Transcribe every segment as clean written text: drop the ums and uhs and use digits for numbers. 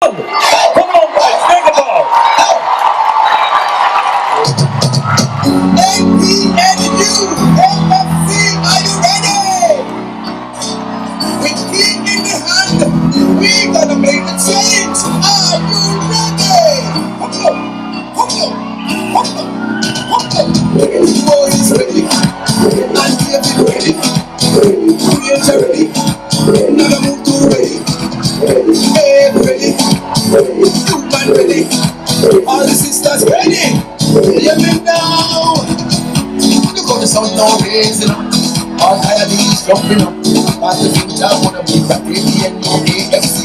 Come on, guys, think about it. APNU, AFC, are you ready? With King in the hand, we gonna make the change. Are you ready? Come on, come on, come on, come on. Boys ready, and David ready, Creator ready, Nagamutu ready, Babe ready, Human ready, all the sisters ready. Hear me now. Look how the sun now raising up. All tired is jumping up. But the future wanna be the APNU AFC.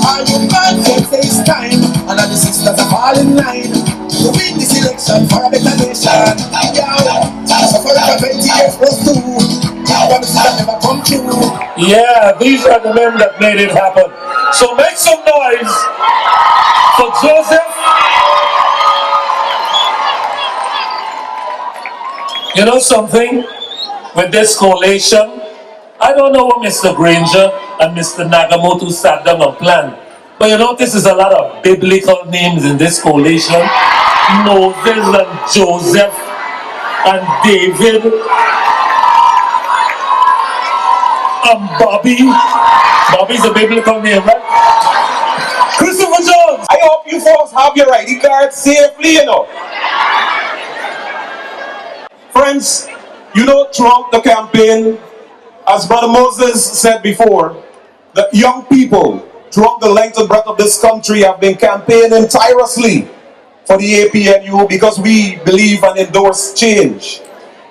All you man can face time. And all the sisters are all in line to win this election for a better nation. So for over 20 years plus 2, promises that never come true. Yeah, these are the men that made it happen. So make some noise for Joseph. You know something? With this coalition, I don't know what Mr. Granger and Mr. Nagamoto sat down and planned. But you notice there's a lot of biblical names in this coalition. Moses and Joseph and David and Bobby. Bobby's a biblical name, right? Christopher Jones. I hope you folks have your ID card safely, you know. Friends, you know, throughout the campaign, as Brother Moses said before, the young people throughout the length and breadth of this country have been campaigning tirelessly for the APNU because we believe and endorse change.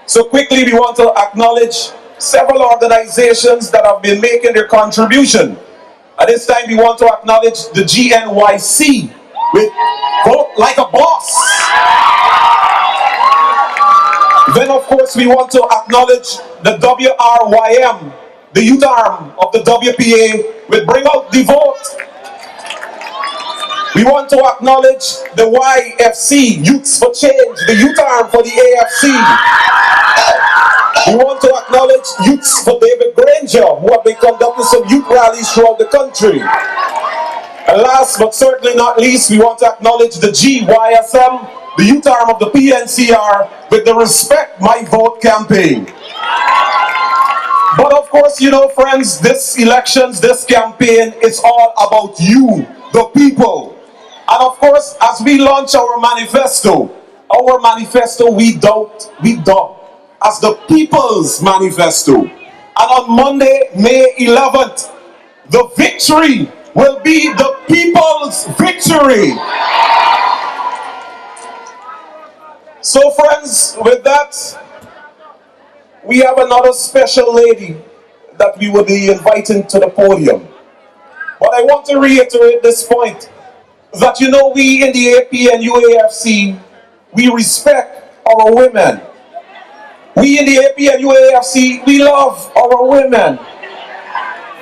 So quickly, we want to acknowledge several organizations that have been making their contribution. At this time, we want to acknowledge the GNYC with Vote Like a Boss. Then, of course, we want to acknowledge the WRYM, the youth arm of the WPA, with Bring Out the Vote. We want to acknowledge the YFC, Youths for Change, the youth arm for the AFC. We want to acknowledge Youths for David Granger, who have been conducting some youth rallies throughout the country. And last but certainly not least, we want to acknowledge the GYSM, the youth arm of the PNCR, with the Respect My Vote campaign. But of course, you know, friends, this elections, this campaign, it's all about you, the people. And of course, as we launch our manifesto we doubt as the People's Manifesto. And on Monday, May 11th, the victory will be the people's victory. So friends, with that, we have another special lady that we will be inviting to the podium. But I want to reiterate this point, that you know, we in the AP and UAFC, we respect our women. We in the AP and UAFC, we love our women.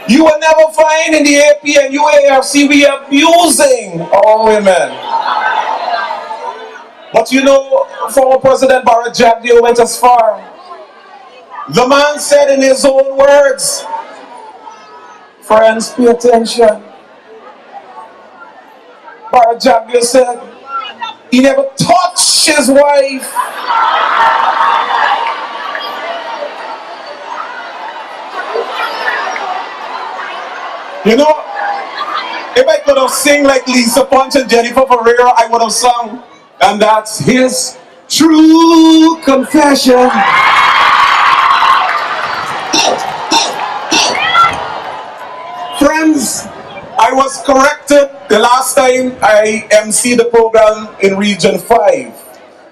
You will never find in the AP and UAFC we abusing our women. But you know, former President Barrett Jagdeo went as far. The man said in his own words, friends, pay attention. Barrett Jagdeo said, he never touched his wife. You know, if I could have sing like Lisa Punch and Jennifer Ferreira, I would have sung. And that's his true confession. Friends, I was corrected the last time I emceed the program in Region 5.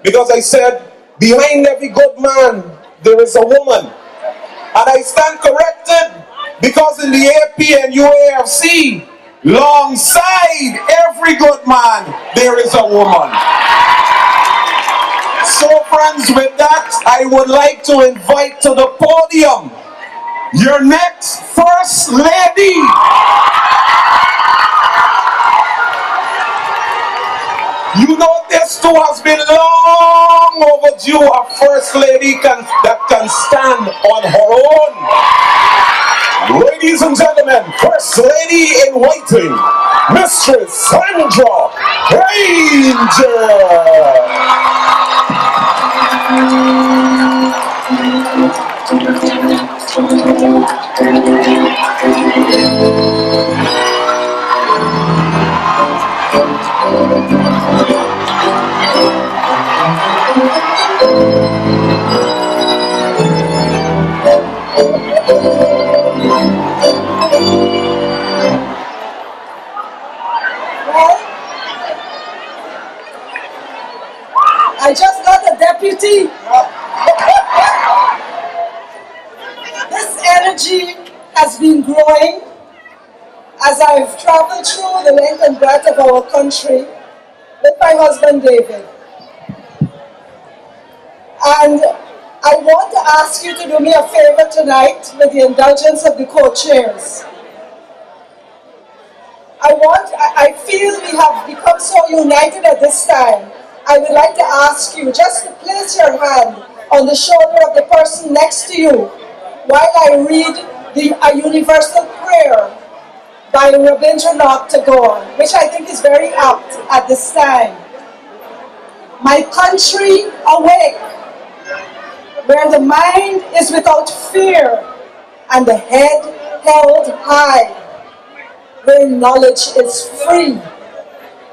Because I said, behind every good man, there is a woman. And I stand corrected because in the AP and UAFC, alongside every good man, there is a woman. So friends, with that, I would like to invite to the podium your next First Lady. You know, this too has been long overdue, a First Lady that can stand on her own. Ladies and gentlemen, First Lady in waiting, Mistress Sandra Ranger. Well, I just got a deputy. This energy has been growing as I've traveled through the length and breadth of our country with my husband David. And I want to ask you to do me a favor tonight with the indulgence of the co-chairs. I feel we have become so united at this time. I would like to ask you just to place your hand on the shoulder of the person next to you while I read a universal prayer by Rabindranath Tagore, which I think is very apt at this time. My country, awake, where the mind is without fear and the head held high, where knowledge is free,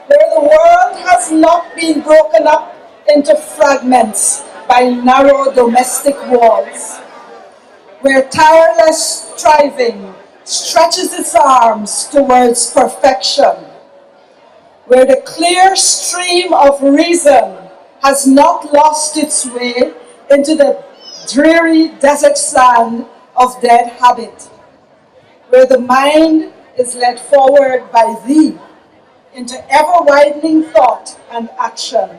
where the world has not been broken up into fragments by narrow domestic walls, where tireless striving stretches its arms towards perfection, where the clear stream of reason has not lost its way into the dreary desert sand of dead habit, where the mind is led forward by thee into ever-widening thought and action,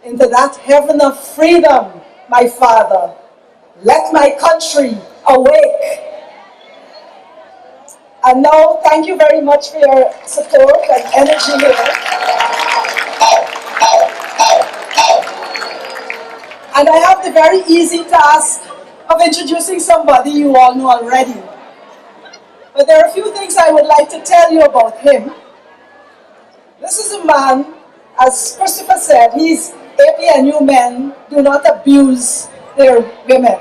into that heaven of freedom, my Father. Let my country awake. And now, thank you very much for your support and energy here. And I have the very easy task of introducing somebody you all know already. But there are a few things I would like to tell you about him. This is a man, as Christopher said, he's APNU men do not abuse their women.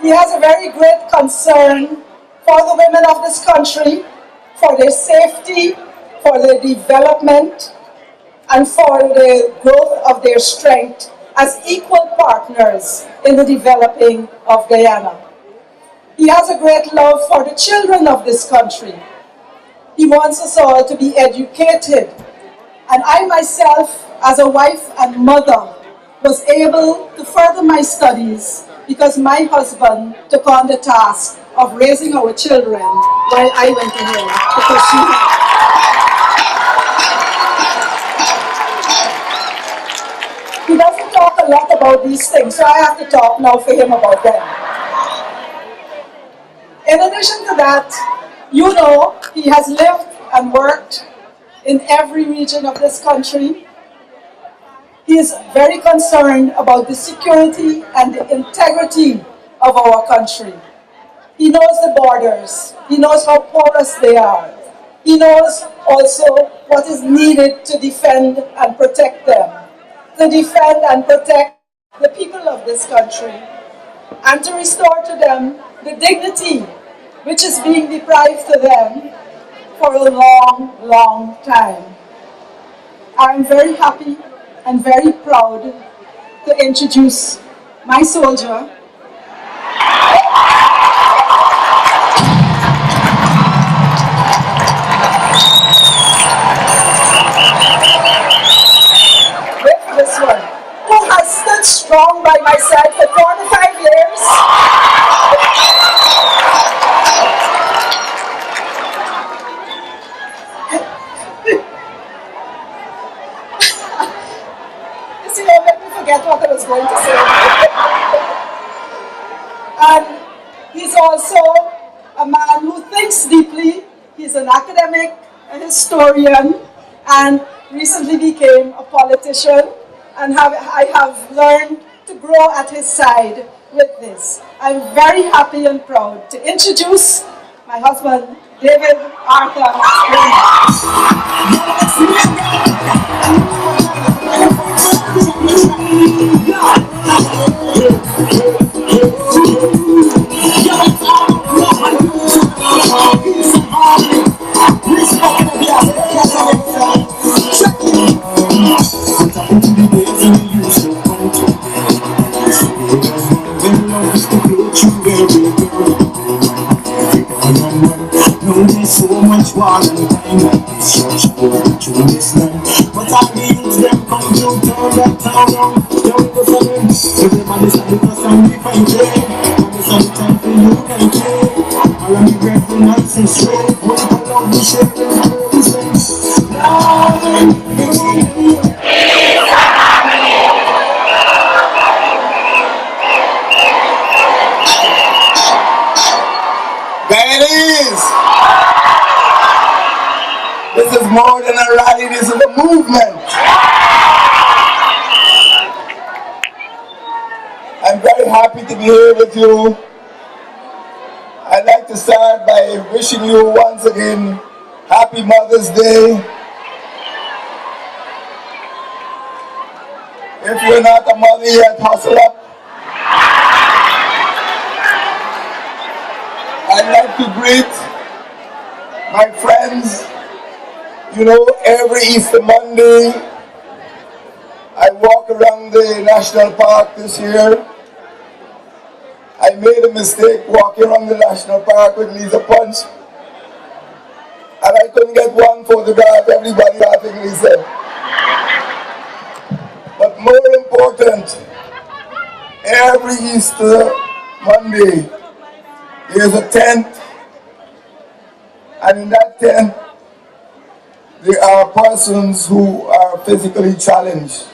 He has a very great concern for the women of this country, for their safety, for their development, and for the growth of their strength as equal partners in the developing of Guyana. He has a great love for the children of this country. He wants us all to be educated. And I myself, as a wife and mother, was able to further my studies because my husband took on the task of raising our children while I went to him to pursue them. He doesn't talk a lot about these things, so I have to talk now for him about them. In addition to that, you know, he has lived and worked in every region of this country. He is very concerned about the security and the integrity of our country. He knows the borders. He knows how porous they are. He knows also what is needed to defend and protect them, to defend and protect the people of this country, and to restore to them the dignity which is being deprived to them for a long, long time. I'm very happy and very proud to introduce my soldier, with this one, who has stood strong by my side for 45 years. See, don't make me forget what I was going to say. And he's also a man who thinks deeply. He's an academic, a historian, and recently became a politician. And I have learned to grow at his side with this. I'm very happy and proud to introduce my husband, David. So much war and time like this church war to this land. But I mean them come to turn that town on. Don't go for them. Everybody's happy because I'm the fine day. And it's all the time for you can play. All of me grateful nice and straight. When I love the shit and I love the same. There it is. This is more than a rally, this is a movement. I'm very happy to be here with you. I'd like to start by wishing you once again Happy Mother's Day. If you're not a mother yet, hustle up. I'd like to greet my friends. You know, every Easter Monday, I walk around the National Park this year. I made a mistake walking around the National Park with Lisa Punch. And I couldn't get one photograph, everybody laughing Lisa. But more important, every Easter Monday, there's a tent. And in that tent, there are persons who are physically challenged.